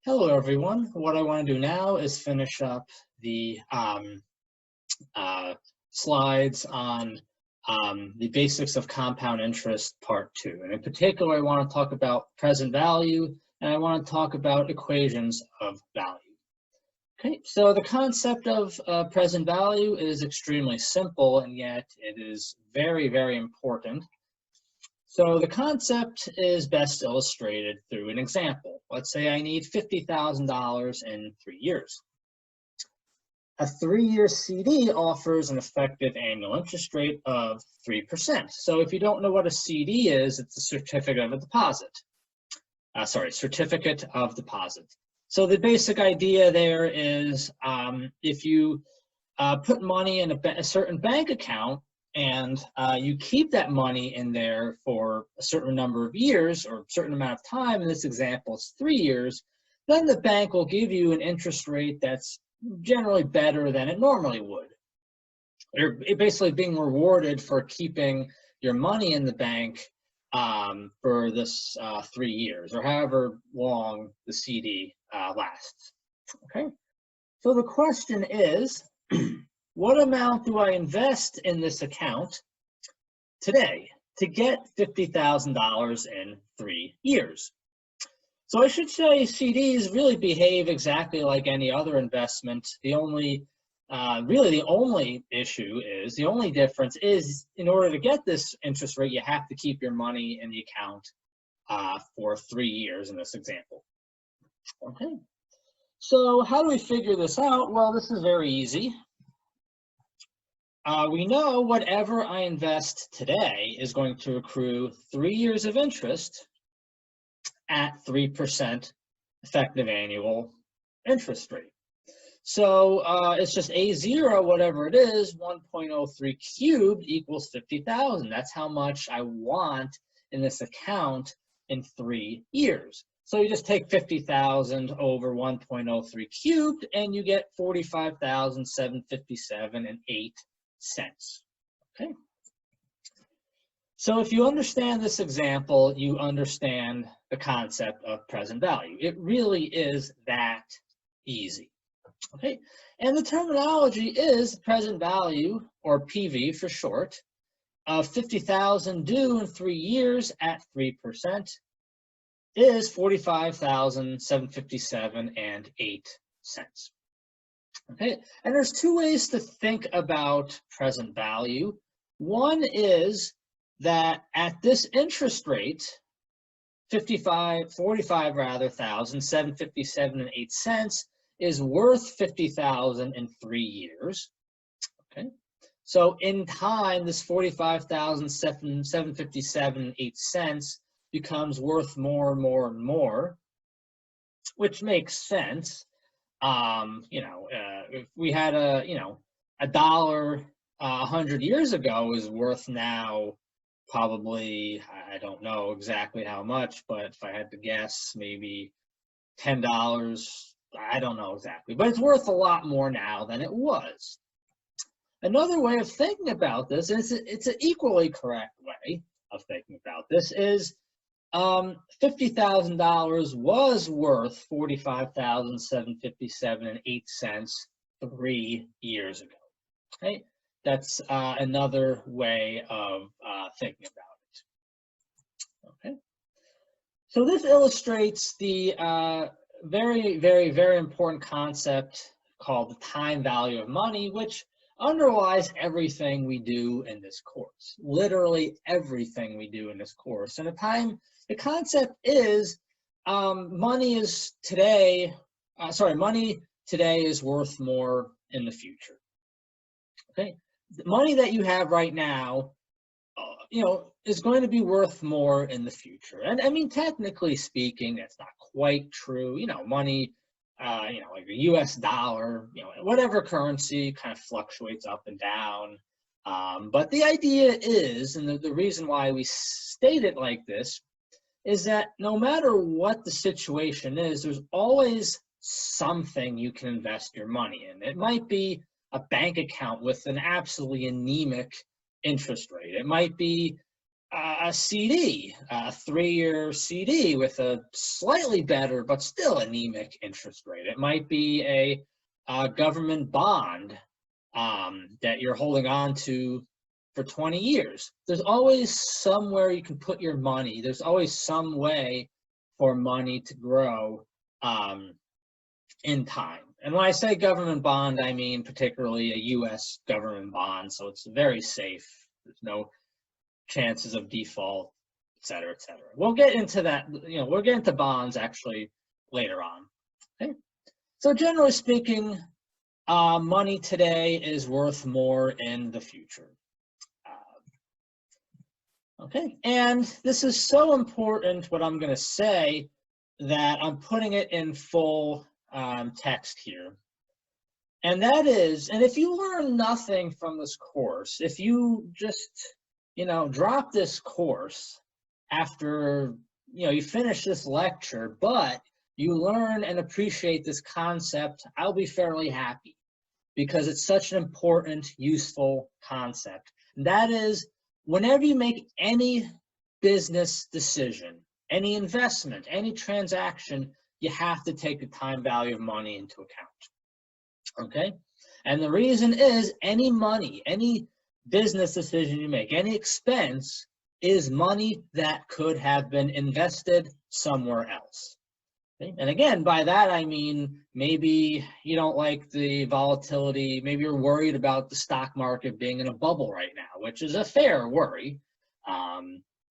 Hello, everyone. What I want to do now is finish up the slides on the basics of compound interest part 2. And in particular, I want to talk about present value, and I want to talk about equations of value. Okay, so the concept of present value is extremely simple, and yet it is very, very important. So the concept is best illustrated through an example. Let's say I need $50,000 in 3 years. A 3-year CD offers an effective annual interest rate of 3%. So if you don't know what a CD is, it's a certificate of deposit. Certificate of deposit. So the basic idea there is if you put money in a certain bank account, and you keep that money in there for a certain number of years or a certain amount of time, in this example it's 3 years, then the bank will give you an interest rate that's generally better than it normally would. You're basically being rewarded for keeping your money in the bank for this 3 years, or however long the CD lasts. Okay, so the question is, what amount do I invest in this account today to get $50,000 in 3 years? So I should say CDs really behave exactly like any other investment. The only, really the only issue is, the only difference is, in order to get this interest rate, you have to keep your money in the account for 3 years in this example. Okay, so how do we figure this out? Well, this is very easy. We know whatever I invest today is going to accrue 3 years of interest at 3% effective annual interest rate. So it's just A0, whatever it is, 1.03 cubed equals 50,000. That's how much I want in this account in 3 years. So you just take 50,000 over 1.03 cubed, and you get 45,757.08 cents. Okay. So if you understand this example, you understand the concept of present value. It really is that easy. Okay. And the terminology is present value, or PV for short, of 50,000 due in 3 years at 3% is 45,757.08 cents. Okay, and there's two ways to think about present value. One is that at this interest rate, 757.08 cents is worth 50,000 in 3 years. Okay, so in time, this 45,757.08 cents becomes worth more and more and more, which makes sense. If we had a dollar 100 years ago is worth now probably, I don't know exactly how much, but if I had to guess, maybe $10. I don't know exactly, but it's worth a lot more now than it was. Another way of thinking about this, and it's an equally correct way of thinking about this, is $50,000 was worth 45,757.08 cents 3 years ago. Okay, that's another way of thinking about it. Okay, so this illustrates the very, very, very important concept called the time value of money, which underlies everything we do in this course. Literally everything we do in this course. And the concept is money today is worth more in the future. Okay, the money that you have right now, is going to be worth more in the future. And I mean, technically speaking, that's not quite true. Money, like the US dollar, whatever currency kind of fluctuates up and down. But the idea is, and the reason why we state it like this, is that no matter what the situation is, there's always something you can invest your money in. It might be a bank account with an absolutely anemic interest rate. It might be a CD, a 3-year CD with a slightly better but still anemic interest rate. It might be a government bond that you're holding on to for 20 years. There's always somewhere you can put your money. There's always some way for money to grow in time. And when I say government bond, I mean particularly a U.S. government bond, so it's very safe. There's no chances of default, et cetera, et cetera. We'll get into that, we'll get into bonds actually later on. Okay? So generally speaking, money today is worth more in the future. Okay, and this is so important, what I'm going to say, that I'm putting it in full text here. And that is, and if you learn nothing from this course, if you just, drop this course after, you finish this lecture, but you learn and appreciate this concept, I'll be fairly happy because it's such an important, useful concept. And that is, whenever you make any business decision, any investment, any transaction, you have to take the time value of money into account, okay? And the reason is any money, any business decision you make, any expense is money that could have been invested somewhere else. Okay? And again, by that I mean maybe you don't like the volatility, maybe you're worried about the stock market being in a bubble right now, which is a fair worry.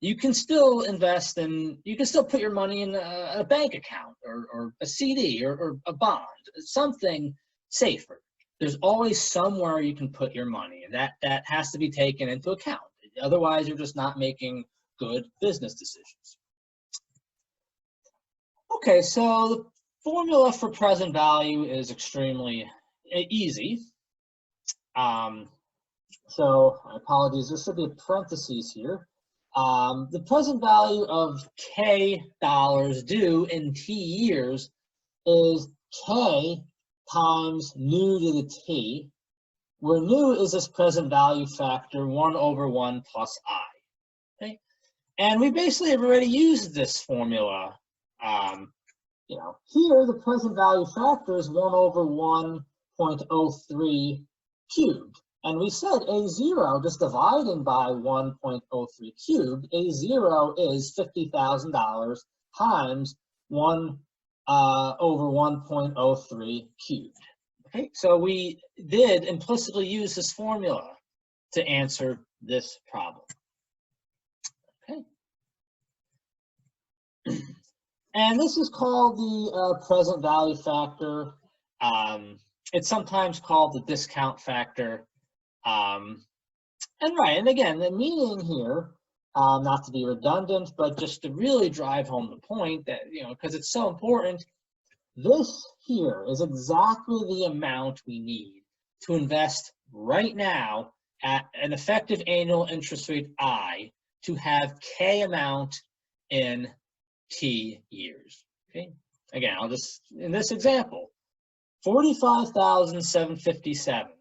You can still invest in, you can still put your money in a bank account or a CD or a bond, something safer. There's always somewhere you can put your money, and that has to be taken into account. Otherwise, you're just not making good business decisions. Okay, so the formula for present value is extremely easy. So apologies, there should be parentheses here. The present value of K dollars due in T years is K times nu to the T, where nu is this present value factor 1 over 1 plus I. Okay? And we basically have already used this formula. Here the present value factor is 1 over 1.03 cubed. And we said A0, just dividing by 1.03 cubed, A0 is $50,000 times 1 over 1.03 cubed. Okay, so we did implicitly use this formula to answer this problem. Okay. And this is called the present value factor. It's sometimes called the discount factor. And again, the meaning here, not to be redundant, but just to really drive home the point that, because it's so important, this here is exactly the amount we need to invest right now at an effective annual interest rate I to have K amount in T years. Okay. Again, I'll just, in this example, 45,757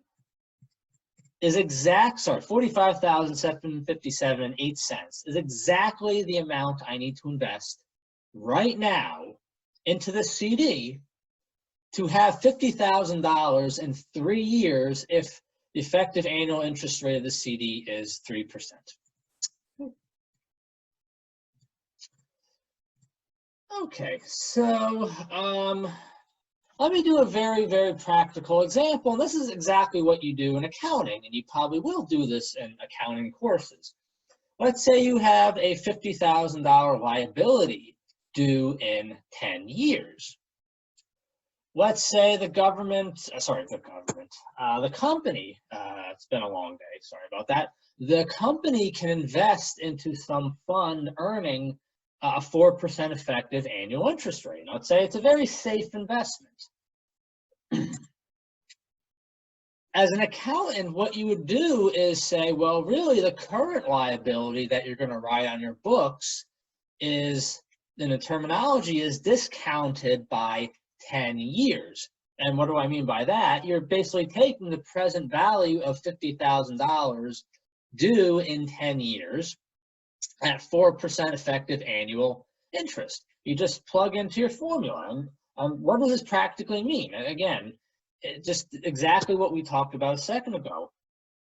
is $45,757.08 is exactly the amount I need to invest right now into the CD to have $50,000 in 3 years if the effective annual interest rate of the CD is 3%. Okay, so let me do a very, very practical example. And this is exactly what you do in accounting, and you probably will do this in accounting courses. Let's say you have a $50,000 liability due in 10 years. Let's say the company, it's been a long day, sorry about that. The company can invest into some fund earning a 4% effective annual interest rate. Let's say it's a very safe investment. As an accountant, what you would do is say, well, really the current liability that you're going to write on your books is, in the terminology, is discounted by 10 years. And what do I mean by that? You're basically taking the present value of $50,000 due in 10 years, at 4% effective annual interest. You just plug into your formula. And what does this practically mean? And again, just exactly what we talked about a second ago.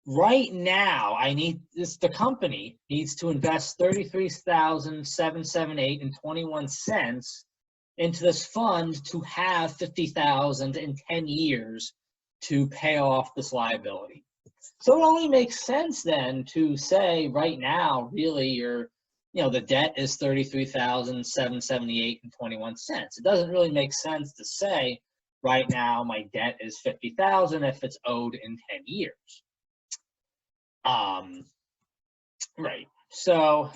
Right now, the company needs to invest $33,778.21 into this fund to have $50,000 in 10 years to pay off this liability. So it only makes sense then to say right now, really, the debt is $33,778.21. It doesn't really make sense to say right now my debt is $50,000 if it's owed in 10 years. Right. So,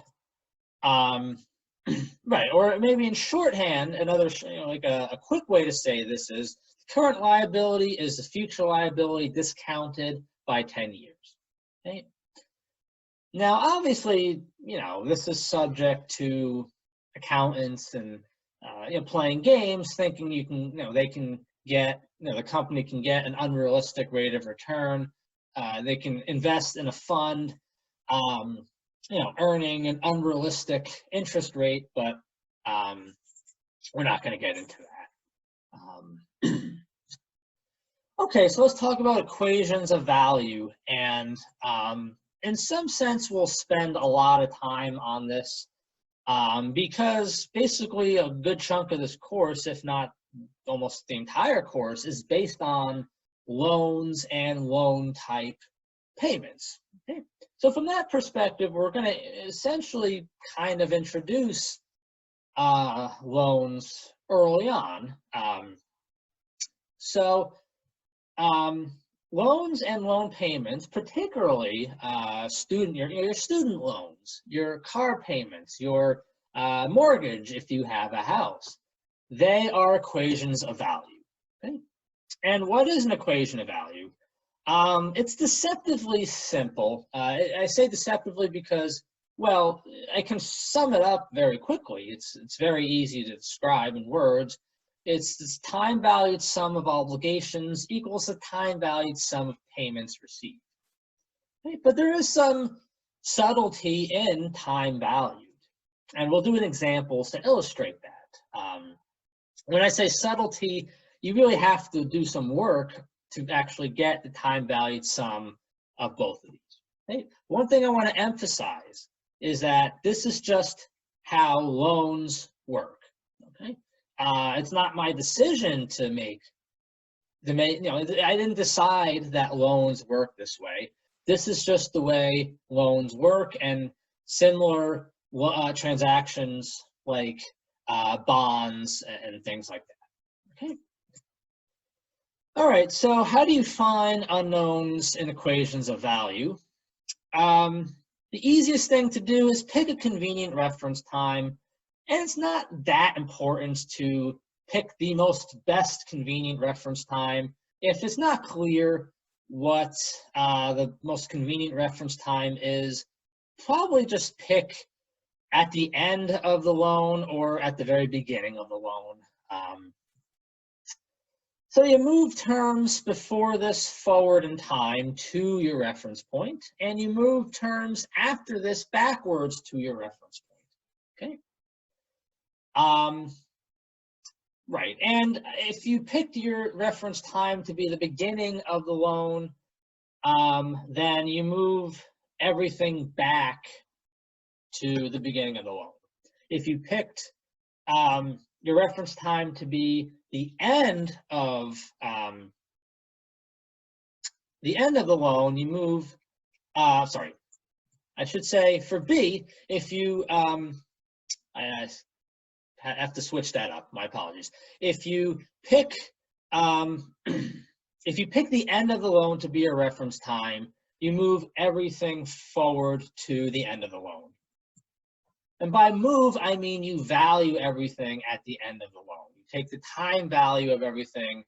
right. Or maybe in shorthand, another, like a quick way to say this is current liability is the future liability discounted by 10 years. Okay. Now, obviously, this is subject to accountants and playing games, thinking they can get, the company can get an unrealistic rate of return. They can invest in a fund, earning an unrealistic interest rate, but we're not going to get into that. Okay, so let's talk about equations of value, and in some sense, we'll spend a lot of time on this because basically a good chunk of this course, if not almost the entire course, is based on loans and loan type payments. Okay? So from that perspective, we're going to essentially kind of introduce loans early on. Loans and loan payments, particularly your student loans, your car payments, your mortgage if you have a house, they are equations of value. Okay? And what is an equation of value? It's deceptively simple. I say deceptively because, well, I can sum it up very quickly. It's very easy to describe in words. It's this time-valued sum of obligations equals the time-valued sum of payments received. Okay? But there is some subtlety in time-valued, and we'll do an example to illustrate that. When I say subtlety, you really have to do some work to actually get the time-valued sum of both of these. Okay? One thing I want to emphasize is that this is just how loans work. Okay? It's not my decision to make. I didn't decide that loans work this way. This is just the way loans work, and similar transactions like bonds and things like that. Okay. All right, so how do you find unknowns in equations of value? The easiest thing to do is pick a convenient reference time, and it's not that important to pick the best convenient reference time. If it's not clear what the most convenient reference time is, probably just pick at the end of the loan or at the very beginning of the loan. So you move terms before this forward in time to your reference point, and you move terms after this backwards to your reference point. Okay. Right, and if you picked your reference time to be the beginning of the loan, then you move everything back to the beginning of the loan. If you picked your reference time to be the end of the loan, you move. Sorry, I should say for B, if you I have to switch that up. My apologies. If you pick the end of the loan to be your reference time, you move everything forward to the end of the loan. And by move, I mean you value everything at the end of the loan. You take the time value of everything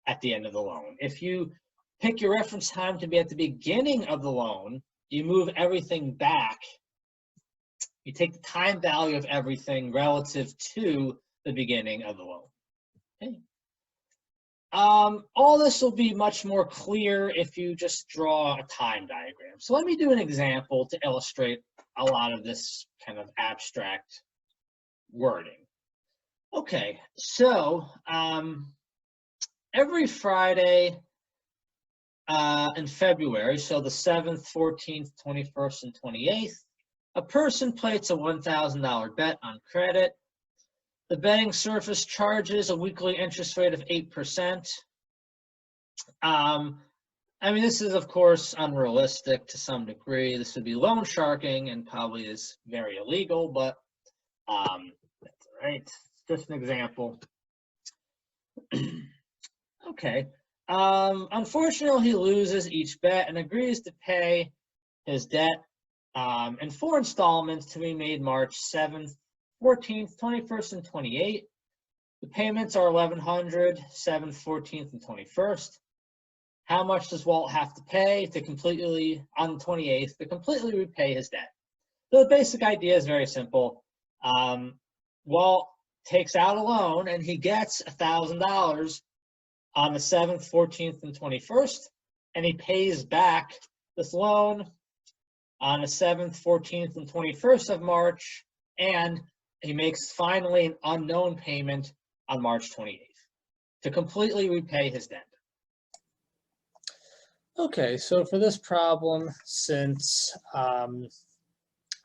at the end of the loan. If you pick your reference time to be at the beginning of the loan, you move everything back. You take the time value of everything relative to the beginning of the loan. Okay. all this will be much more clear if you just draw a time diagram. So let me do an example to illustrate a lot of this kind of abstract wording. Okay, so every Friday in February, so the 7th, 14th, 21st, and 28th, a person places a $1,000 bet on credit. The betting service charges a weekly interest rate of 8%. I mean, this is, of course, unrealistic to some degree. This would be loan sharking and probably is very illegal, but that's all right. Just an example. Okay. Unfortunately, he loses each bet and agrees to pay his debt in 4 installments to be made March 7th, 14th, 21st, and 28th. The payments are $1,100, 7th, 14th, and 21st. How much does Walt have to pay to completely, on the 28th, to completely repay his debt? So the basic idea is very simple. Walt takes out a loan and he gets $1,000 on the 7th, 14th, and 21st, and he pays back this loan on the 7th, 14th, and 21st of March, and he makes finally an unknown payment on March 28th to completely repay his debt. Okay, so for this problem, since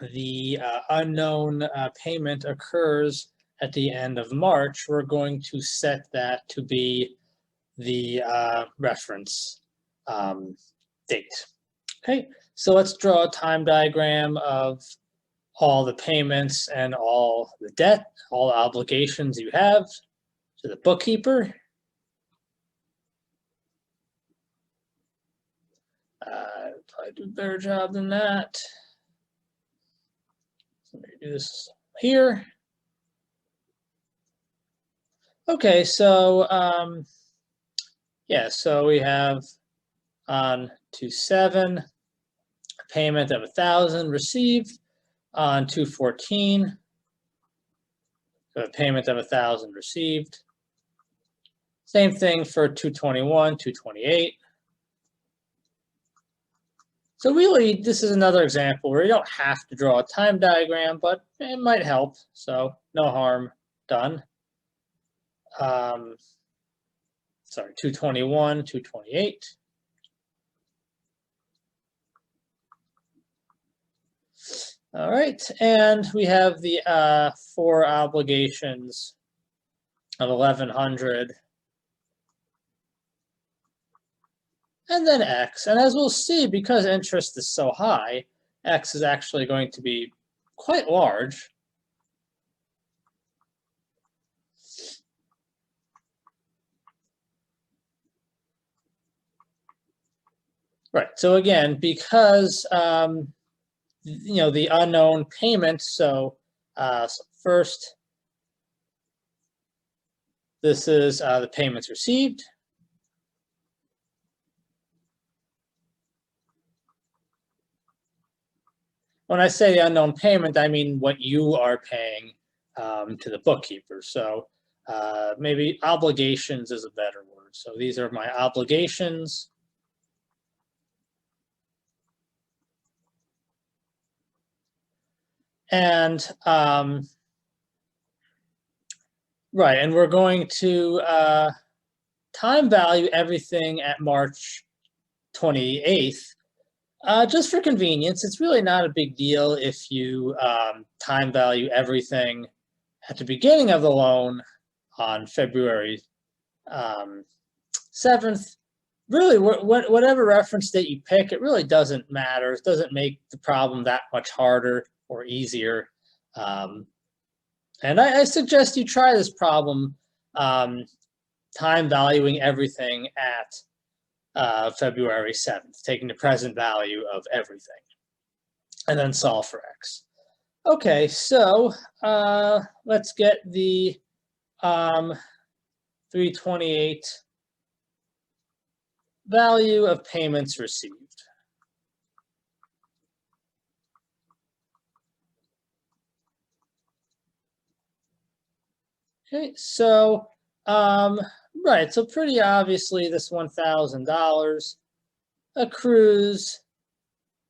the unknown payment occurs at the end of March, we're going to set that to be the reference date. Okay, so let's draw a time diagram of all the payments and all the debt, all the obligations you have to the bookkeeper. Probably do a better job than that. So let me do this here. Okay, so yeah, so we have on 2/7 a payment of $1,000 received. On 2/14 a payment of $1,000 received. Same thing for 2/21, 2/28. So really, this is another example where you don't have to draw a time diagram, but it might help. So no harm done. Sorry, 2/21, 2/28. All right, and we have the 4 obligations of $1,100. And then X. And as we'll see, because interest is so high, X is actually going to be quite large. Right, so again, because you know, the unknown payment, so first, this is the payments received. When I say the unknown payment, I mean what you are paying to the bookkeeper. So maybe obligations is a better word. So these are my obligations. And right, and we're going to time value everything at March 28th. Just for convenience, it's really not a big deal if you time value everything at the beginning of the loan on February 7th. Really, whatever reference date you pick, it really doesn't matter. It doesn't make the problem that much harder or easier. And I suggest you try this problem, time valuing everything at February 7th, taking the present value of everything, and then solve for X. Okay, so let's get the 328 value of payments received. Okay, so Right, so pretty obviously this $1,000 accrues,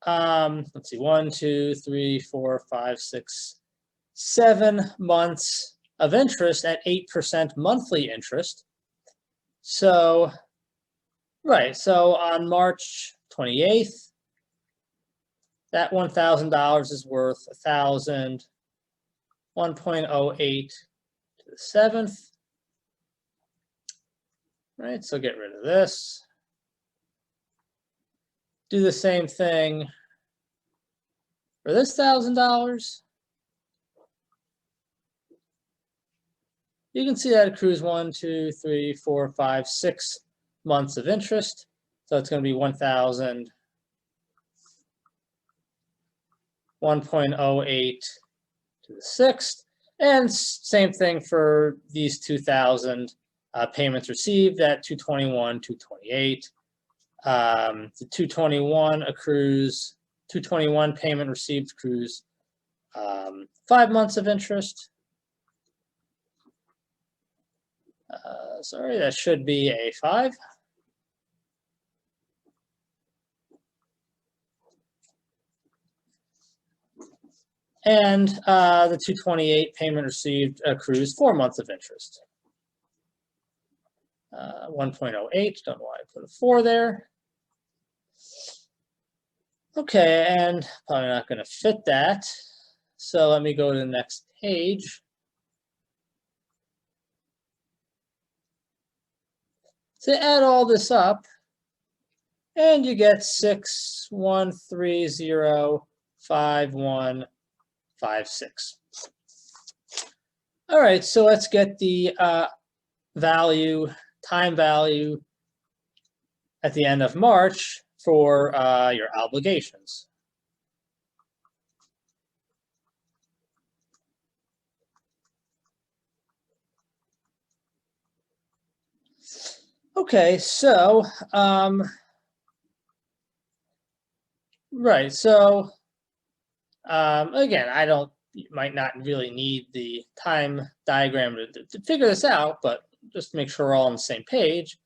let's see, 1, 2, 3, 4, 5, 6, 7 months of interest at 8% monthly interest. So, right, so on March 28th, that $1,000 is worth 1,000, 1.08 to the 7th. Right, so get rid of this. Do the same thing for this $1,000. You can see that accrues 1, 2, 3, 4, 5, 6 months of interest. So it's going to be 1,000, 1.08 to the 6th. And same thing for these 2,000 payments received at 221, 228. The 221 accrues, 221 payment received accrues 5 months of interest. Sorry, that should be a 5. And the 228 payment received accrues 4 months of interest. 1.08, don't know why I put a 4 there. Okay, and probably not going to fit that. So let me go to the next page. So add all this up, and you get 6,130,5156. All right, so let's get the value, time value at the end of March for your obligations. Okay, so right, so again, you might not really need the time diagram to figure this out, but just to make sure we're all on the same page.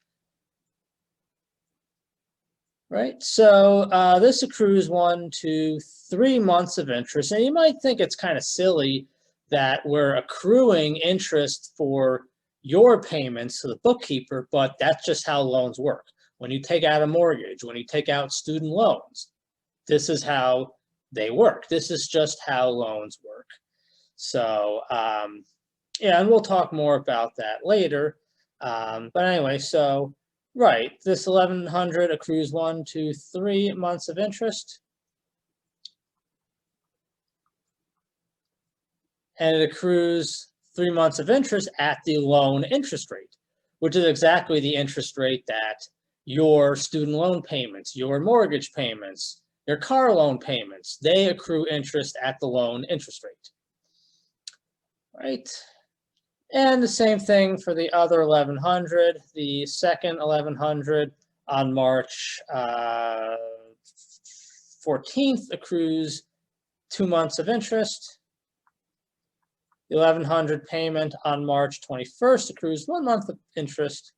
Right, so this accrues 1, 2, 3 months of interest, and you might think it's kind of silly that we're accruing interest for your payments to the bookkeeper, but that's just how loans work. When you take out a mortgage, when you take out student loans, this is how they work. This is just how loans work. So, yeah, and we'll talk more about that later. But anyway, so, right, this 1,100 accrues 1, 2, 3 months of interest. And it accrues 3 months of interest at the loan interest rate, which is exactly the interest rate that your student loan payments, your mortgage payments, your car loan payments, they accrue interest at the loan interest rate. Right? And the same thing for the other 1,100, the second 1,100 on March 14th accrues 2 months of interest. The 1,100 payment on March 21st accrues 1 month of interest.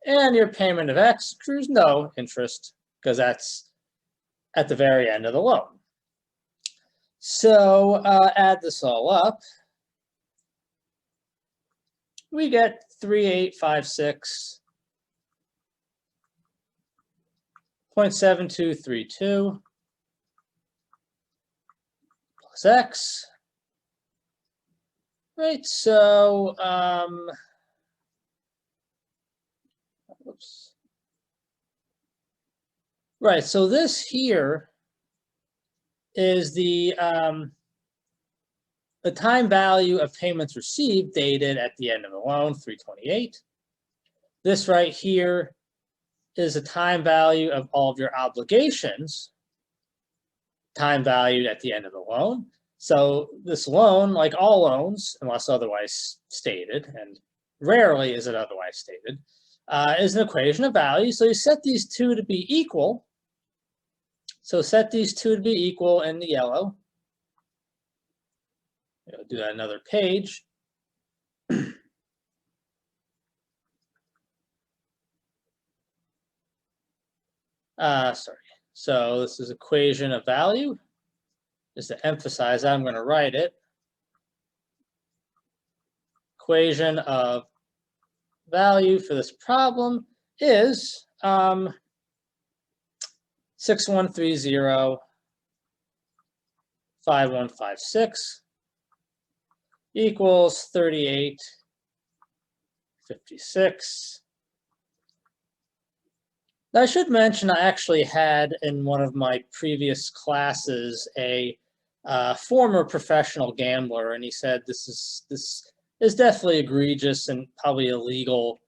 And your payment of X accrues no interest because that's at the very end of the loan. So add this all up. We get 3,856.7232 plus X. Right, so oops. Right, so this here is the time value of payments received dated at the end of the loan, 3/28. This right here is a time value of all of your obligations, time valued at the end of the loan. So this loan, like all loans, unless otherwise stated, and rarely is it otherwise stated, is an equation of value. So you set these two to be equal. So set these two to be equal in the yellow. I'll do that another page. Sorry. So this is equation of value. Just to emphasize that, I'm going to write it. Equation of value for this problem is 6130 5156 equals 3856. Now, I should mention I actually had in one of my previous classes a former professional gambler, and he said this is definitely egregious and probably illegal.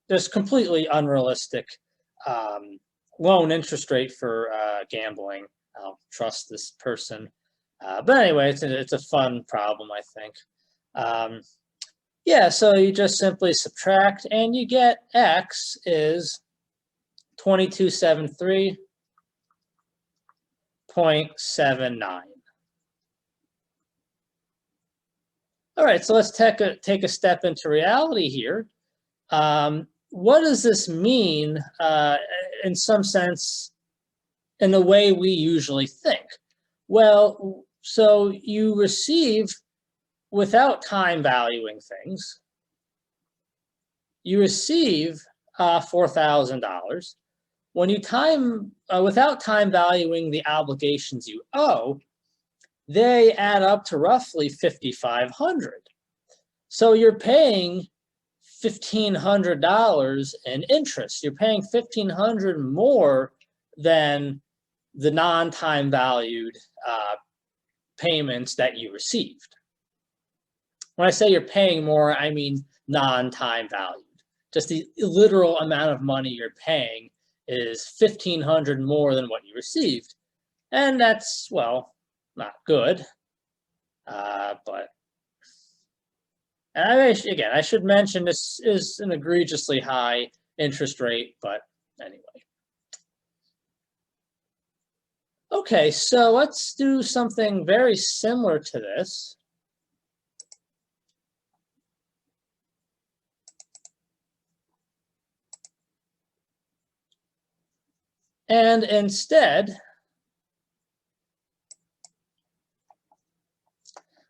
There's completely unrealistic loan interest rate for gambling. I don't trust this person. But anyway, it's a fun problem, I think. Yeah, so you just simply subtract, and you get x is 2273.79. All right, so let's take a step into reality here. What does this mean in some sense in the way we usually think? Well, so you receive, without time valuing things, you receive $4,000. When you without time valuing the obligations you owe, they add up to roughly $5,500. So you're paying $1,500 in interest. You're paying $1,500 more than the non-time valued payments that you received. When I say you're paying more, I mean non-time valued. Just the literal amount of money you're paying is $1,500 more than what you received. And that's, well, not good. But again, I should mention this is an egregiously high interest rate, but anyway. Okay, so let's do something very similar to this. And instead,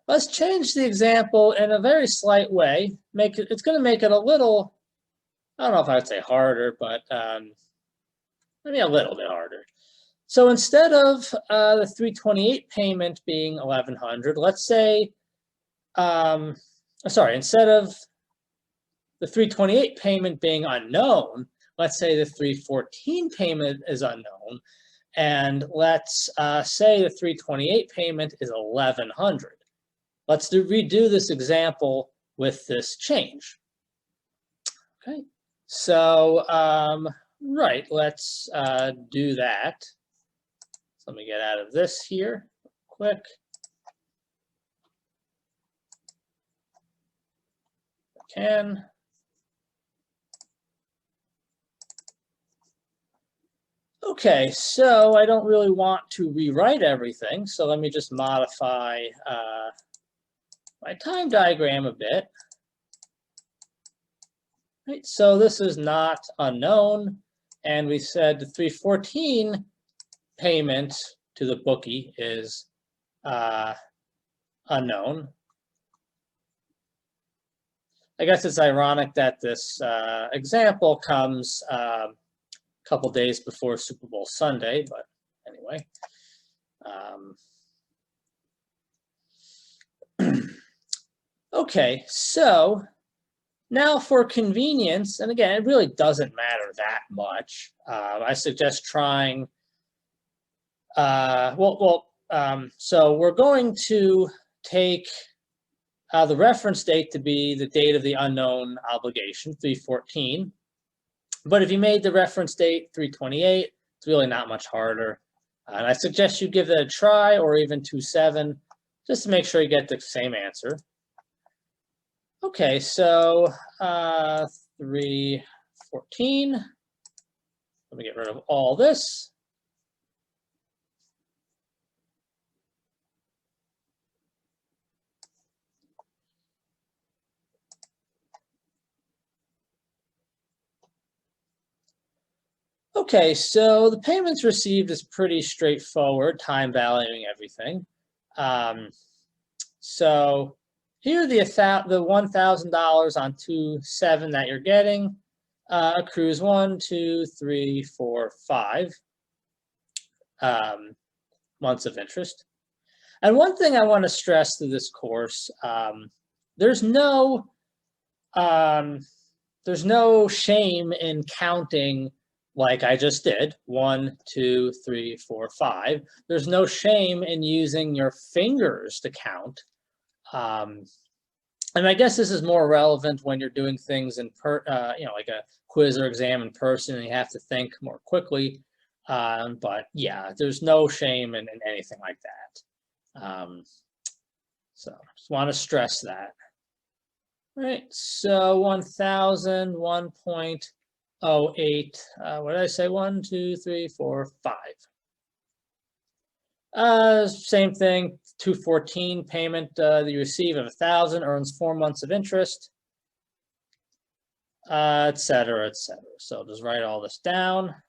let's change the example in a very slight way. It's going to make it a little, I don't know if I would say harder, but maybe a little bit harder. So instead of the 328 payment being $1,100, let's say, instead of the 328 payment being unknown, let's say the 314 payment is unknown, and let's say the 328 payment is $1,100. Let's redo this example with this change. Okay, so right, let's do that. So let me get out of this here quick. I can. Okay, so I don't really want to rewrite everything, so let me just modify my time diagram a bit. Right, so this is not unknown, and we said the 314 payment to the bookie is unknown. I guess it's ironic that this example comes a couple days before Super Bowl Sunday, but anyway. Okay, so now for convenience, and again, it really doesn't matter that much. I suggest trying, so we're going to take the reference date to be the date of the unknown obligation, 314. But if you made the reference date 328, it's really not much harder. And I suggest you give that a try, or even 27, just to make sure you get the same answer. Okay, so 314. Let me get rid of all this. Okay, so the payments received is pretty straightforward, time valuing everything. So here the $1,000 on 2/7 that you're getting accrues 1, 2, 3, 4, 5 months of interest. And one thing I want to stress through this course, there's no shame in counting like I just did, 1, 2, 3, 4, 5. There's no shame in using your fingers to count. And I guess this is more relevant when you're doing things in like a quiz or exam in person, and you have to think more quickly. But yeah, there's no shame in anything like that. So just want to stress that. All right, so 1,000, 1.08. What did I say? 1, 2, 3, 4, 5. Same thing, 214 payment that you receive of 1,000 earns 4 months of interest, et cetera, et cetera. So just write all this down.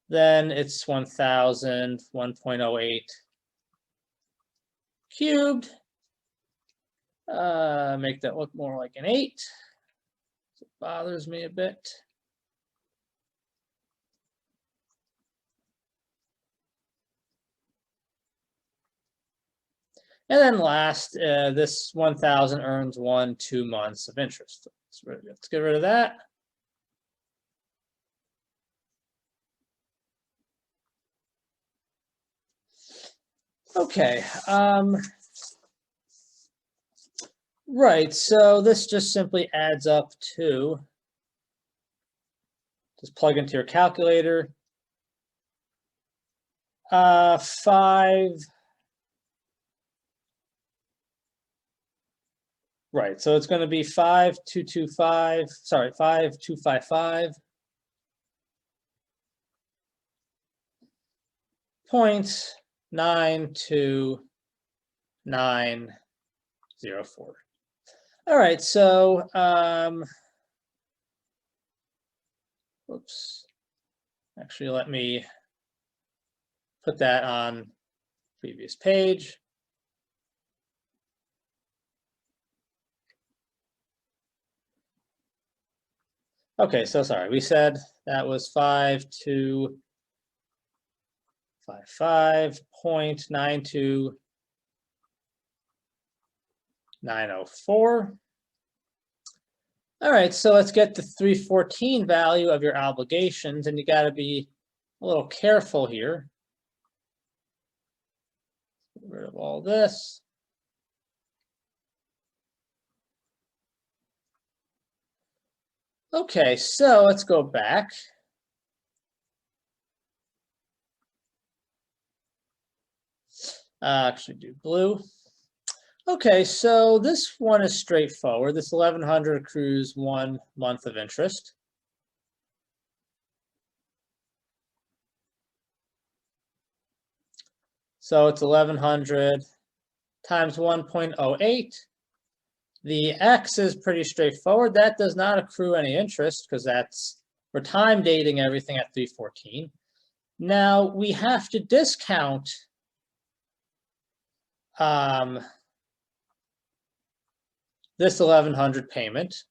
Then it's 1,000, 1.08 cubed. Make that look more like an 8. It bothers me a bit. And then last, this 1,000 earns 2 months of interest. Let's get rid of that. Okay. Right, so this just simply adds up to, just plug into your calculator, 5. Right, so it's going to be 5,225, sorry, 5,255 .92904. All right, so whoops. Actually, let me put that on previous page. Okay, so sorry, we said that was 5,255.92904. All right, so let's get the 314 value of your obligations, and you got to be a little careful here. Get rid of all this. Okay, so let's go back. Actually do blue. Okay, so this one is straightforward. This 1,100 accrues 1 month of interest. So it's 1,100 times 1.08. The X is pretty straightforward. That does not accrue any interest because we're time dating everything at 314. Now we have to discount this 1,100 payment.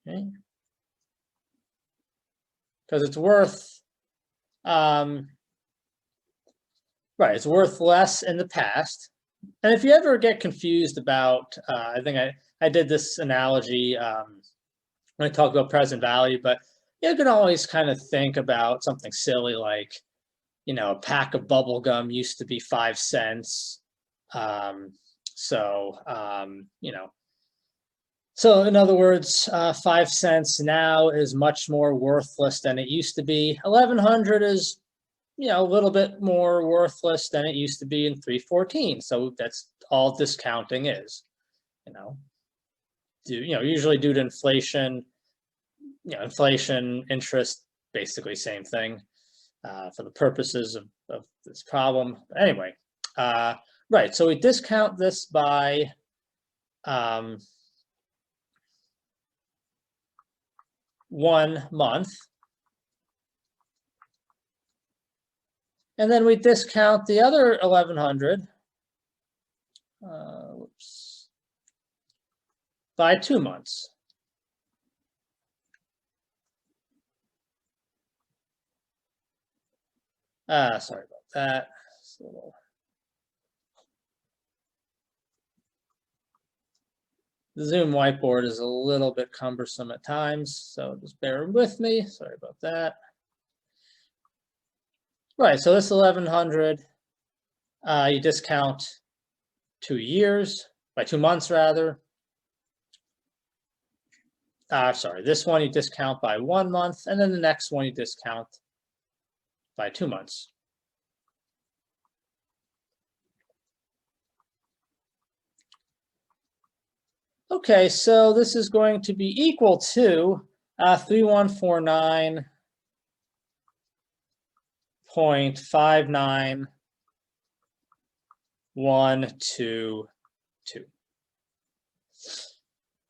Okay. Because it's worth, it's worth less in the past. And if you ever get confused about, I think I did this analogy when I talk about present value, but you can always kind of think about something silly like, a pack of bubble gum used to be 5 cents. So in other words, 5 cents now is much more worthless than it used to be. 1,100 is, a little bit more worthless than it used to be in 314. So that's all discounting is, usually due to inflation, inflation, interest, basically same thing for the purposes of this problem. Anyway, right, so we discount this by 1 month. And then we discount the other 1,100 by 2 months. Sorry about that. The Zoom whiteboard is a little bit cumbersome at times, so just bear with me. Sorry about that. Right, so this 1,100, you discount 2 years, by 2 months rather. Sorry, this one you discount by 1 month, and then the next one you discount by 2 months. Okay, so this is going to be equal to 3149.5912.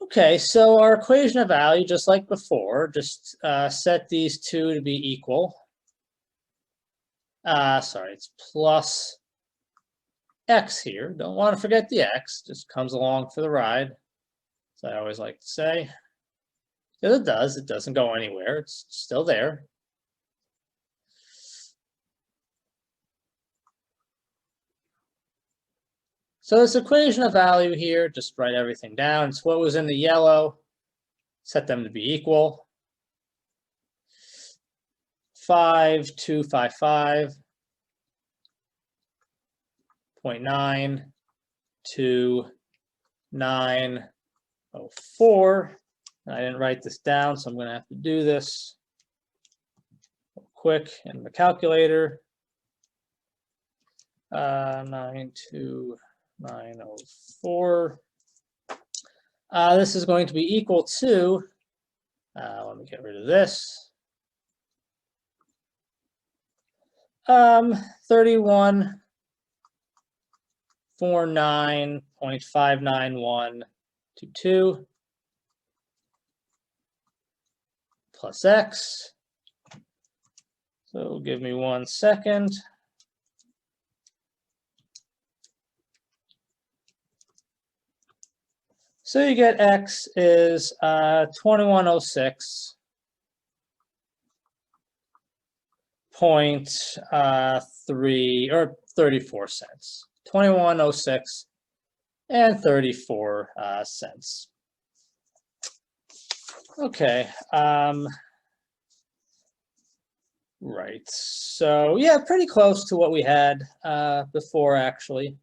Okay, so our equation of value, just like before, just set these two to be equal. Sorry, it's plus x here. Don't want to forget the x, just comes along for the ride, as I always like to say. Because it doesn't go anywhere, it's still there. So this equation of value here, just write everything down. It's what was in the yellow, set them to be equal. 5255.92904. I didn't write this down, so I'm going to have to do this real quick in the calculator. 92904. This is going to be equal to, let me get rid of this, 3149.59122 plus x. So give me 1 second. So you get x is 2106.3 or 34 cents. 2106 and 34 cents. Okay. Right. So yeah, pretty close to what we had before, actually.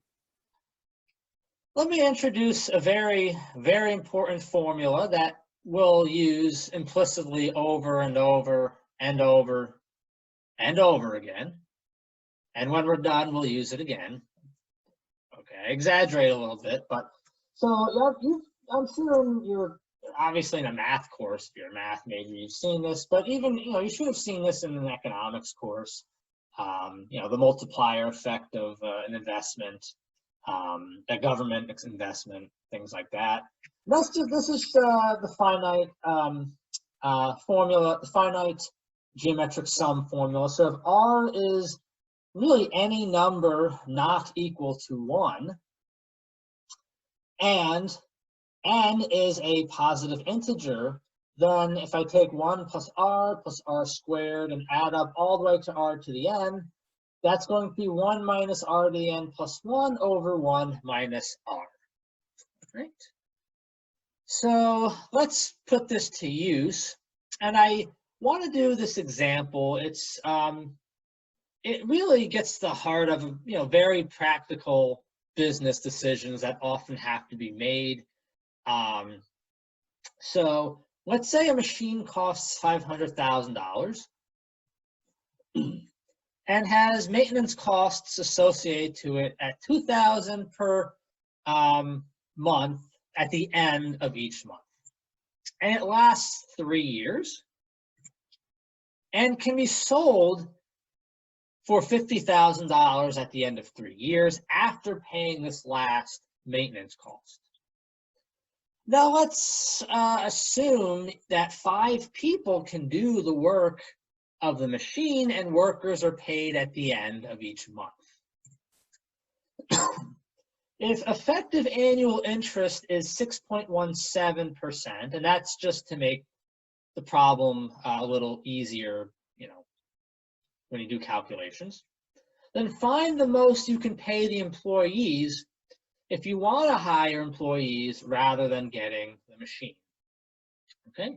Let me introduce a very, very important formula that we'll use implicitly over and over and over and over again. And when we're done, we'll use it again. Okay, I exaggerate a little bit, but so I'm sure you're obviously in a math course, if you're a math major, you've seen this, but even, you should have seen this in an economics course. The multiplier effect of an investment. A government investment, things like that. This is the finite formula, the finite geometric sum formula. So if R is really any number not equal to 1, and n is a positive integer, then if I take 1 plus r squared and add up all the way to r to the n, that's going to be 1 minus r to the n plus 1 over 1 minus r. Right? So let's put this to use. And I want to do this example. It really gets to the heart of very practical business decisions that often have to be made. So let's say a machine costs $500,000. And has maintenance costs associated to it at $2,000 per month at the end of each month. And it lasts 3 years and can be sold for $50,000 at the end of 3 years after paying this last maintenance cost. Now let's assume that 5 people can do the work of the machine and workers are paid at the end of each month. If effective annual interest is 6.17%, and that's just to make the problem a little easier, when you do calculations, then find the most you can pay the employees if you want to hire employees rather than getting the machine. Okay?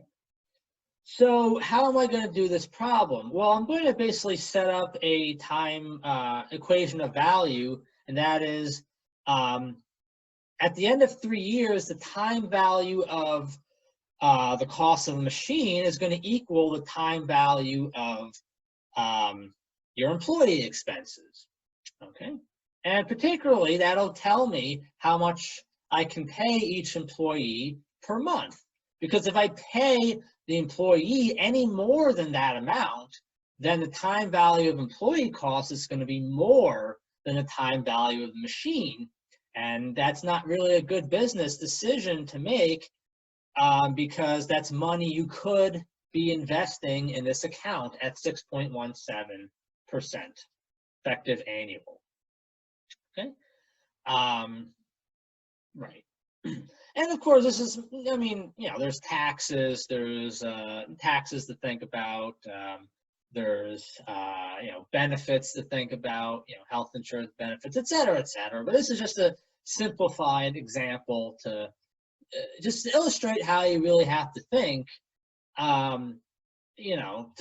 So how am I going to do this problem? Well, I'm going to basically set up a time equation of value, and that is at the end of 3 years, the time value of the cost of a machine is going to equal the time value of your employee expenses. Okay? And particularly, that'll tell me how much I can pay each employee per month. Because if I pay the employee any more than that amount, then the time value of employee costs is going to be more than the time value of the machine. And that's not really a good business decision to make because that's money you could be investing in this account at 6.17% effective annual. Okay. Right. And of course, this is, there's taxes, there's taxes to think about, there's, benefits to think about, health insurance benefits, et cetera, et cetera. But this is just a simplified example to just illustrate how you really have to think, to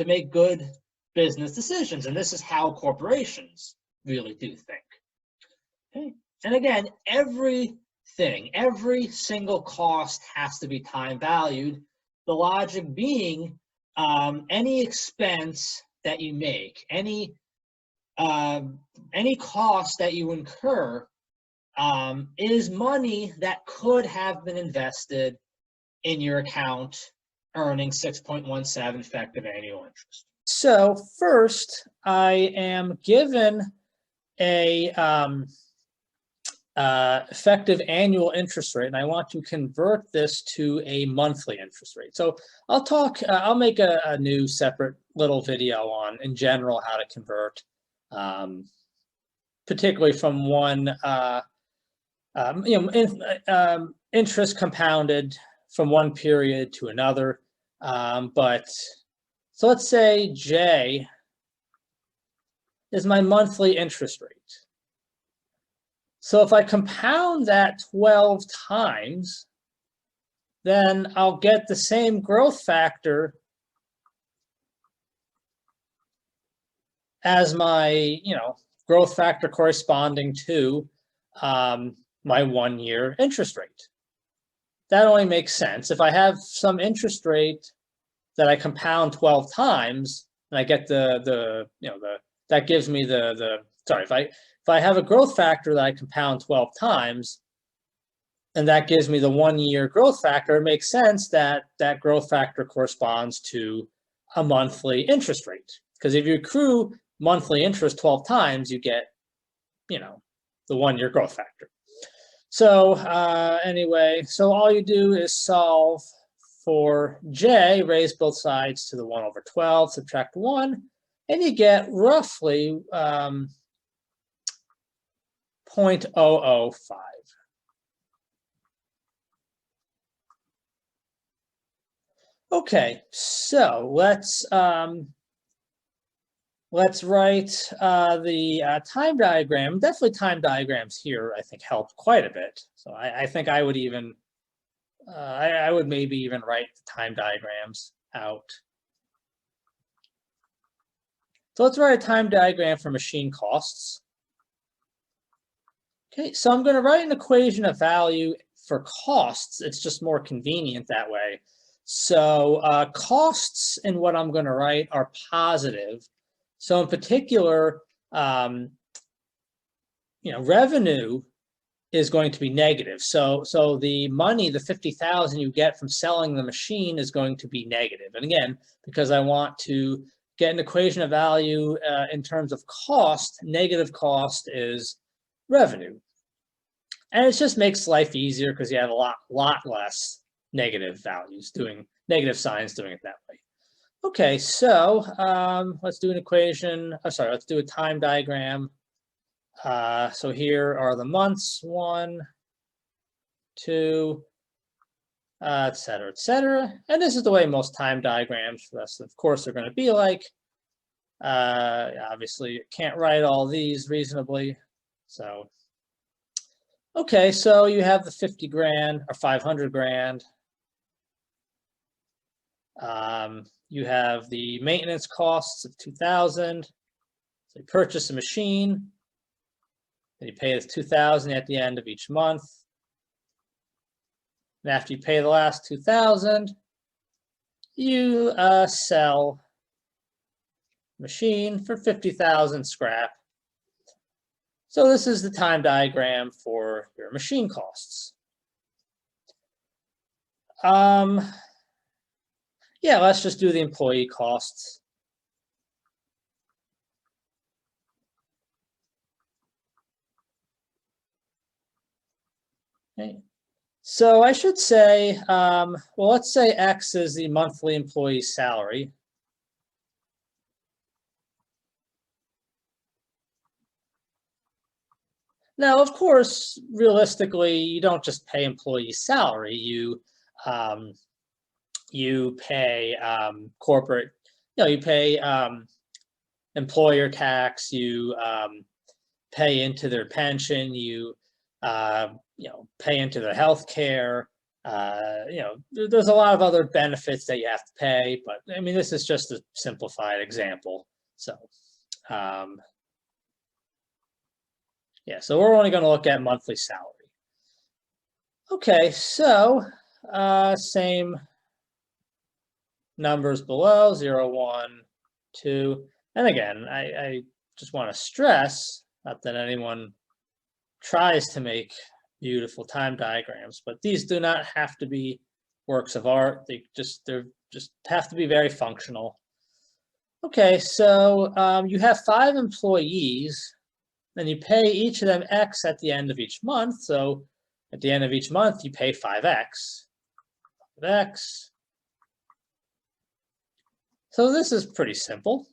make good business decisions. And this is how corporations really do think. Okay. And again, every single cost has to be time valued. The logic being any expense that you make, any cost that you incur is money that could have been invested in your account earning 6.17 effective annual interest. So first, I am given a effective annual interest rate, and I want to convert this to a monthly interest rate. So I'll make a new separate little video on, in general, how to convert, particularly from one, interest compounded from one period to another. So let's say J is my monthly interest rate. So if I compound that 12 times, then I'll get the same growth factor as my, growth factor corresponding to my 1 year interest rate. That only makes sense. If I have some interest rate that I compound 12 times, and I get that gives me if I have a growth factor that I compound 12 times, and that gives me the 1 year growth factor, it makes sense that that growth factor corresponds to a monthly interest rate. Because if you accrue monthly interest 12 times, you get, the 1 year growth factor. So anyway, so all you do is solve for J, raise both sides to the 1 over 12, subtract 1, and you get roughly 0.005. Okay, so let's write the time diagram. Definitely time diagrams here, I think, help quite a bit. So I think I would even, I would maybe even write the time diagrams out. So let's write a time diagram for machine costs. Okay, so I'm going to write an equation of value for costs. It's just more convenient that way. So costs in what I'm going to write are positive. So in particular, revenue is going to be negative. So the money, the 50,000 you get from selling the machine is going to be negative. And again, because I want to get an equation of value in terms of cost, negative cost is revenue. And it just makes life easier because you have a lot less negative values negative signs doing it that way. Okay, so let's do an equation. Oh, sorry, let's do a time diagram. So here are the months, 1, 2, et cetera, et cetera. And this is the way most time diagrams for us, of course, are going to be like. Obviously, you can't write all these reasonably. So, okay, so you have the 50 grand or 500 grand. You have the maintenance costs of 2,000. So you purchase a machine, and you pay the 2,000 at the end of each month. And after you pay the last 2,000, you sell machine for 50,000 scrap. So this is the time diagram for your machine costs. Yeah, let's just do the employee costs. Okay. So I should say, well, let's say X is the monthly employee salary. Now, of course, realistically, you don't just pay employee salary. You pay corporate, you pay employer tax. You pay into their pension. You pay into their health care. There's a lot of other benefits that you have to pay, but I mean, this is just a simplified example. So, yeah, so we're only going to look at monthly salary. Okay, so same numbers below, 0, 1, 2. And again, I just want to stress, not that anyone tries to make beautiful time diagrams, but these do not have to be works of art. They're just have to be very functional. Okay, so you have 5 employees, and you pay each of them X at the end of each month. So at the end of each month, you pay 5X. 5X. So this is pretty simple.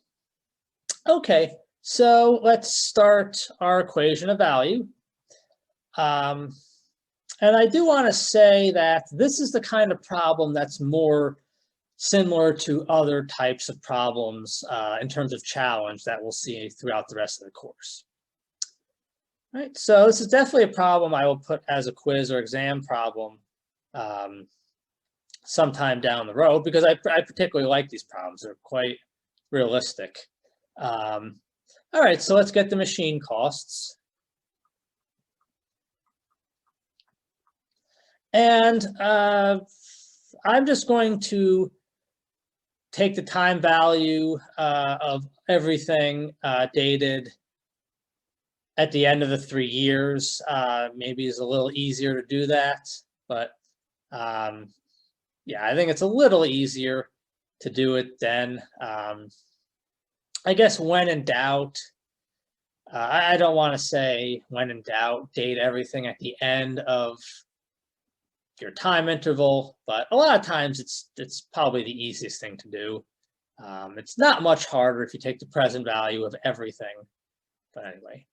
Okay, so let's start our equation of value. And I do want to say that this is the kind of problem that's more similar to other types of problems in terms of challenge that we'll see throughout the rest of the course. All right, so this is definitely a problem I will put as a quiz or exam problem sometime down the road, because I particularly like these problems. They're quite realistic. All right, so let's get the machine costs. And I'm just going to take the time value of everything dated at the end of the 3 years. Maybe it's a little easier to do that, but yeah, I think it's a little easier to do it then. I guess when in doubt, I don't want to say when in doubt, date everything at the end of your time interval, but a lot of times it's probably the easiest thing to do. It's not much harder if you take the present value of everything, but anyway.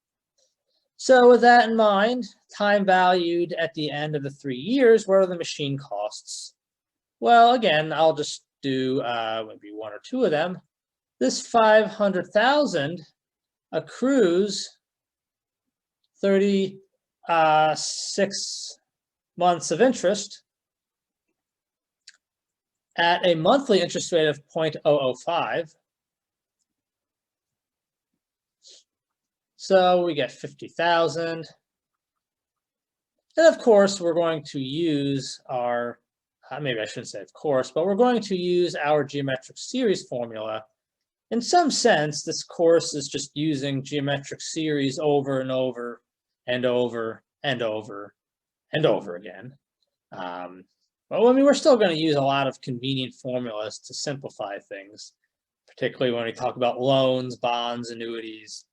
So with that in mind, time valued at the end of the 3 years, what are the machine costs? Well, again, I'll just do maybe 1 or 2 of them. This 500,000 accrues 36 months of interest at a monthly interest rate of 0.005. So we get 50,000. And of course, we're going to use our, maybe I shouldn't say of course, but we're going to use our geometric series formula. In some sense, this course is just using geometric series over and over and over and over and over again. But I mean, we're still going to use a lot of convenient formulas to simplify things, particularly when we talk about loans, bonds, annuities,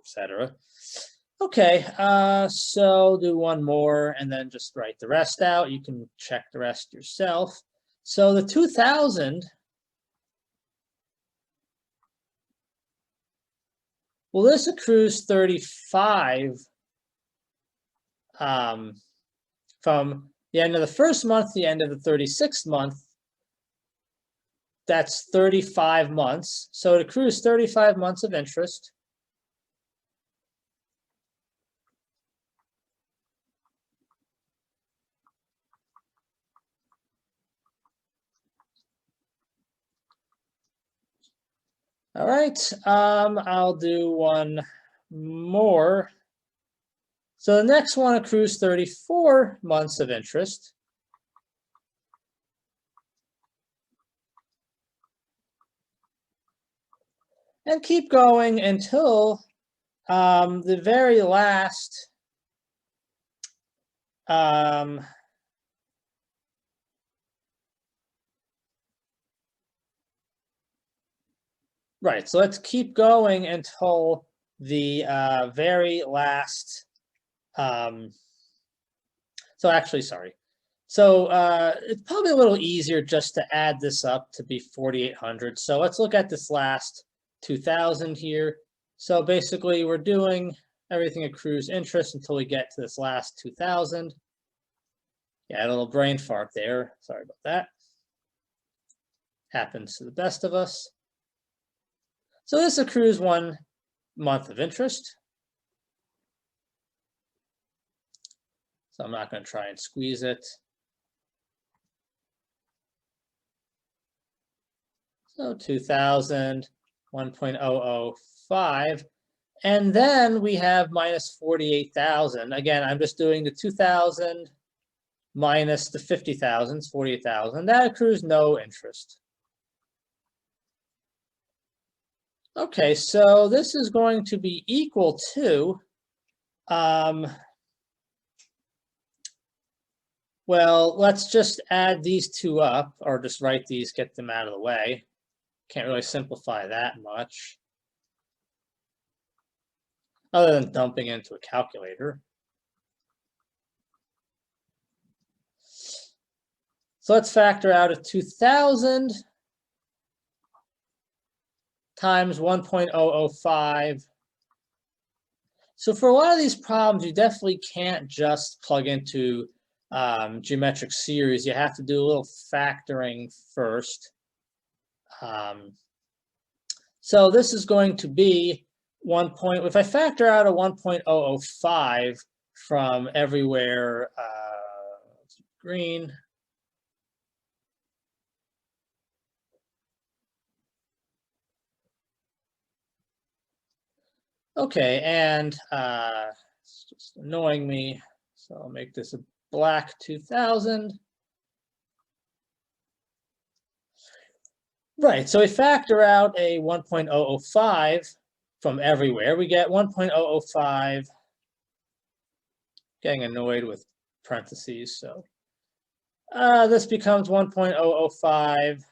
etc. Okay, so do one more and then just write the rest out. You can check the rest yourself. So the 2,000, well, this accrues 35 from the end of the first month to the end of the 36th month. That's 35 months. So it accrues 35 months of interest. All right, I'll do one more. So the next one accrues 34 months of interest. And keep going until the very last right, so let's keep going until the very last, so actually, sorry. So it's probably a little easier just to add this up to be 4,800. So let's look at this last 2,000 here. So basically we're doing everything accrues interest until we get to this last 2,000. Yeah, a little brain fart there. Sorry about that. Happens to the best of us. So this accrues 1 month of interest. So I'm not going to try and squeeze it. So 2,000, 1.005. And then we have minus 48,000. Again, I'm just doing the 2,000 minus the 50,000, 48,000. That accrues no interest. Okay, so this is going to be equal to, well, let's just add these two up, or just write these, get them out of the way. Can't really simplify that much, other than dumping into a calculator. So let's factor out a 2,000 times 1.005. So for a lot of these problems, you definitely can't just plug into geometric series. You have to do a little factoring first. So this is going to be if I factor out a 1.005 from everywhere, green. Okay, and it's just annoying me, so I'll make this a black 2,000. Right, so we factor out a 1.005 from everywhere. We get 1.005, getting annoyed with parentheses, so this becomes 1.005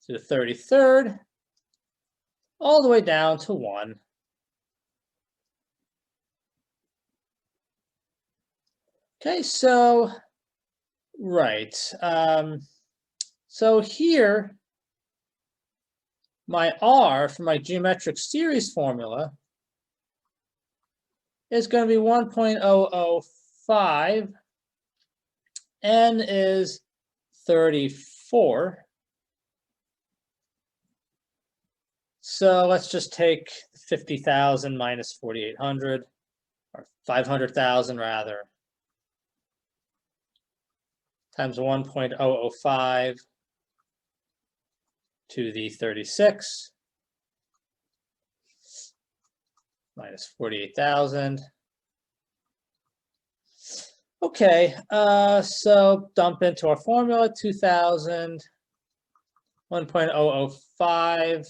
to the 33rd, all the way down to 1. Okay, so, right. So here, my R for my geometric series formula is going to be 1.005. N is 34. So let's just take 50,000 minus 4,800, or 500,000 rather, times 1.005 to the 36 minus 48,000. Okay, so dump into our formula, 2,000, 1.005.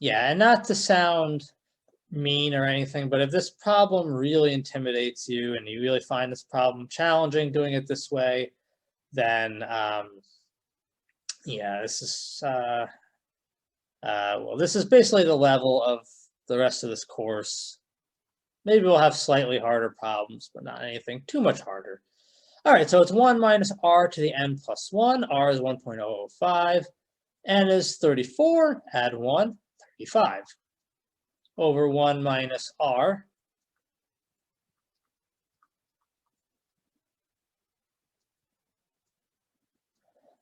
Yeah, and not to sound mean or anything, but if this problem really intimidates you and you really find this problem challenging doing it this way, then yeah, this is well, this is basically the level of the rest of this course. Maybe we'll have slightly harder problems, but not anything too much harder. All right, so it's 1 minus r to the n plus 1. R is 1.005. N is 34. Add 1, 35. Over 1 minus r.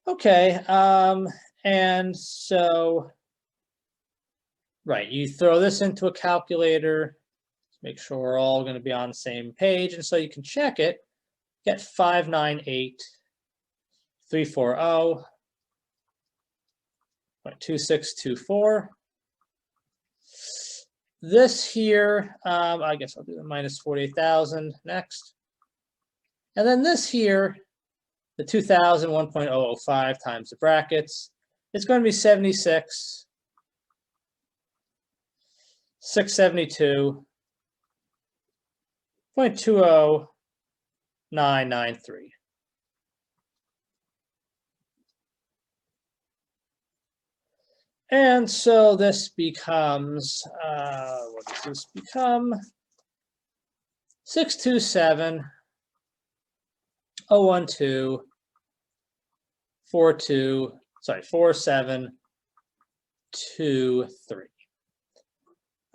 Okay, and so, right, you throw this into a calculator. Make sure we're all going to be on the same page, and so you can check it. Get 598,340.2624. This here, I guess I'll do the minus 48,000 next. And then this here, the 2,000, 1.005 times the brackets. It's going to be 76, 672.20993. And so this becomes, what does this become? 627,012, 4723.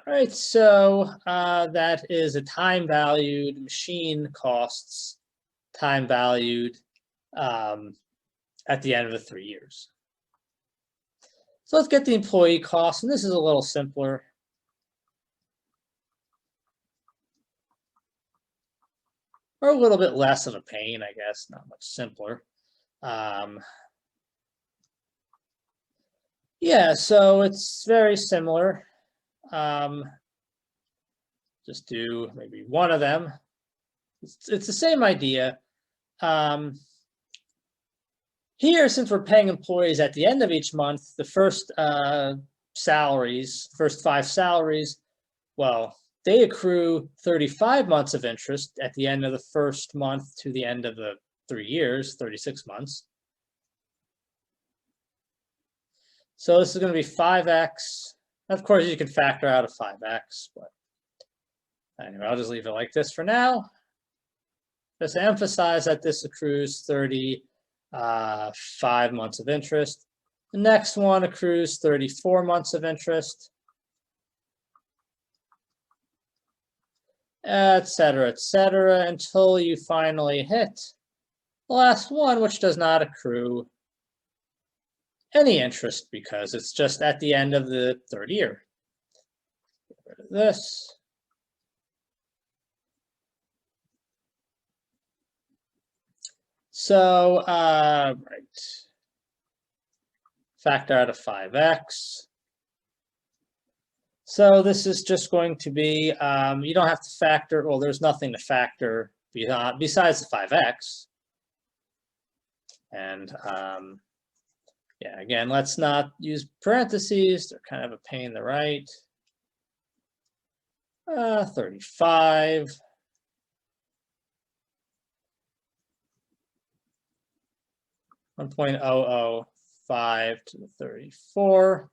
All right, so that is a time valued machine costs, time valued at the end of the 3 years. So let's get the employee costs, and this is a little simpler. Or a little bit less of a pain, I guess, not much simpler. Yeah, so it's very similar. Just do maybe one of them. It's the same idea. Here, since we're paying employees at the end of each month, the first first 5 salaries, well, they accrue 35 months of interest at the end of the first month to the end of the 3 years, 36 months. So this is going to be 5x. Of course, you can factor out a 5x, but anyway, I'll just leave it like this for now. Just to emphasize that this accrues 35 months of interest. The next one accrues 34 months of interest, etc., until you finally hit the last one, which does not accrue any interest because it's just at the end of the 3rd year. Get rid of this. So, right. Factor out of 5x. So this is just going to be, you don't have to factor, well, there's nothing to factor besides the 5x. And yeah, again, let's not use parentheses. They're kind of a pain in the right. 35. $1.005 to the 34.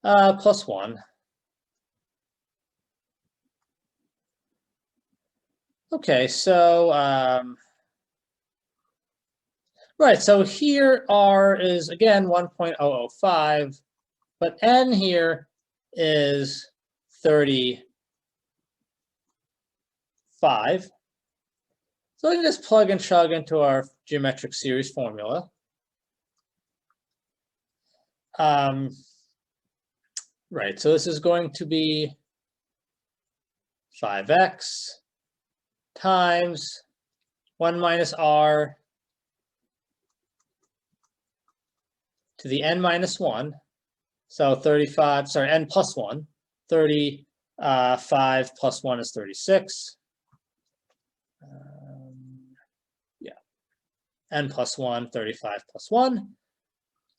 Plus 1. Okay, so right, so here R is again 1.005, but N here is 35. So we can just plug and chug into our geometric series formula. Right, so this is going to be 5x times 1 minus r to the n minus 1. So 35, sorry, n plus 1. 35 plus 1 is 36. Yeah, n plus 1, 35 plus 1,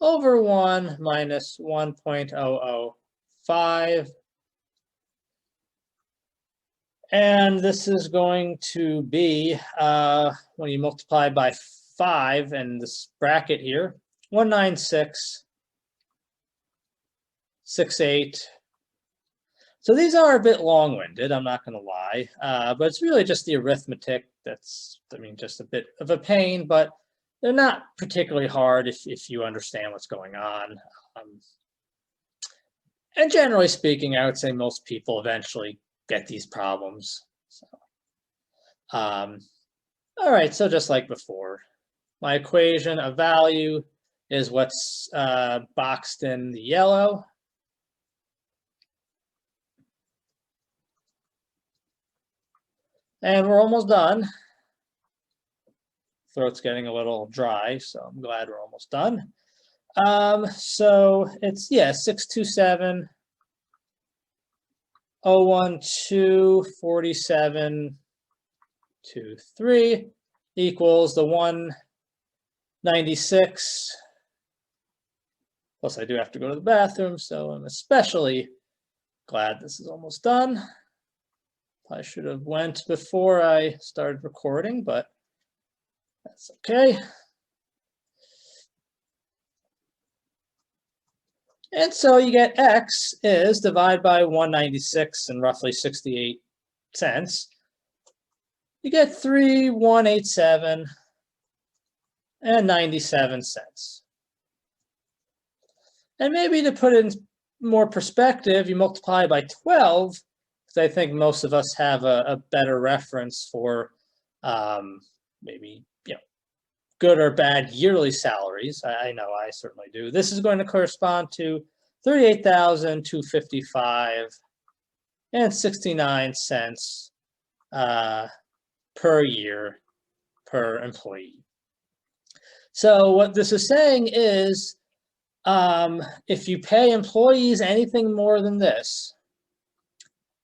over 1 minus 1.005. And this is going to be, when you multiply by 5 and this bracket here, 196.68 So these are a bit long-winded, I'm not going to lie, but it's really just the arithmetic that's, I mean, just a bit of a pain, but they're not particularly hard if you understand what's going on. And generally speaking, I would say most people eventually get these problems. So, all right, so just like before, my equation of value is what's boxed in the yellow. And we're almost done. Throat's getting a little dry, so I'm glad we're almost done. So it's, yeah, 627, 012, 47, 23 equals the 196. Plus I do have to go to the bathroom, so I'm especially glad this is almost done. I should have went before I started recording, but that's okay. And so you get x is divided by 196 and roughly 68 cents. You get 3,187 and 97 cents. And maybe to put it in more perspective, you multiply by 12, because I think most of us have a better reference for maybe, you know, good or bad yearly salaries. I know I certainly do. This is going to correspond to 38,255 and 69 cents per year per employee. So what this is saying is, if you pay employees anything more than this,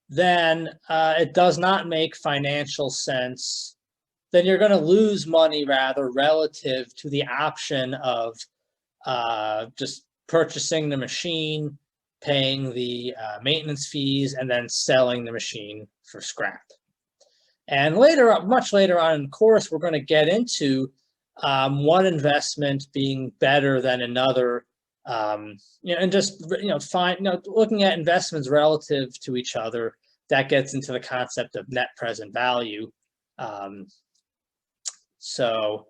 then it does not make financial sense. Then you're going to lose money rather relative to the option of just purchasing the machine, paying the maintenance fees, and then selling the machine for scrap. And later, much later on in the course, we're going to get into one investment being better than another. And just looking at investments relative to each other, that gets into the concept of net present value. So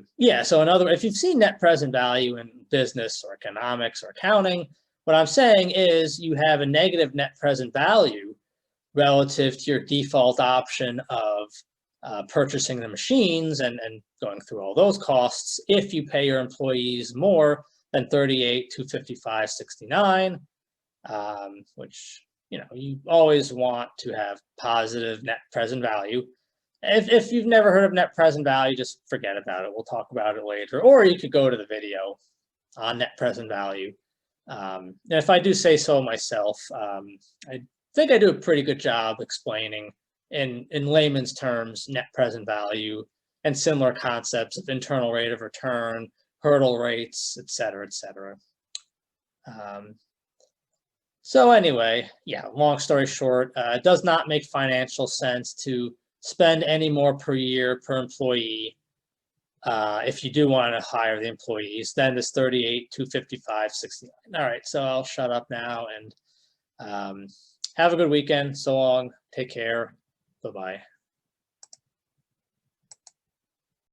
if you've seen net present value in business or economics or accounting, what I'm saying is you have a negative net present value relative to your default option of purchasing the machines and going through all those costs if you pay your employees more than 38,255.69, which you always want to have positive net present value. If you've never heard of net present value, just forget about it. We'll talk about it later, or you could go to the video on net present value. And if I do say so myself, I think I do a pretty good job explaining in layman's terms net present value and similar concepts of internal rate of return, hurdle rates, et cetera, et cetera. So anyway, yeah, long story short, it does not make financial sense to spend any more per year per employee if you do want to hire the employees than this 38,255.69. All right, so I'll shut up now and have a good weekend. So long. Take care. Bye-bye.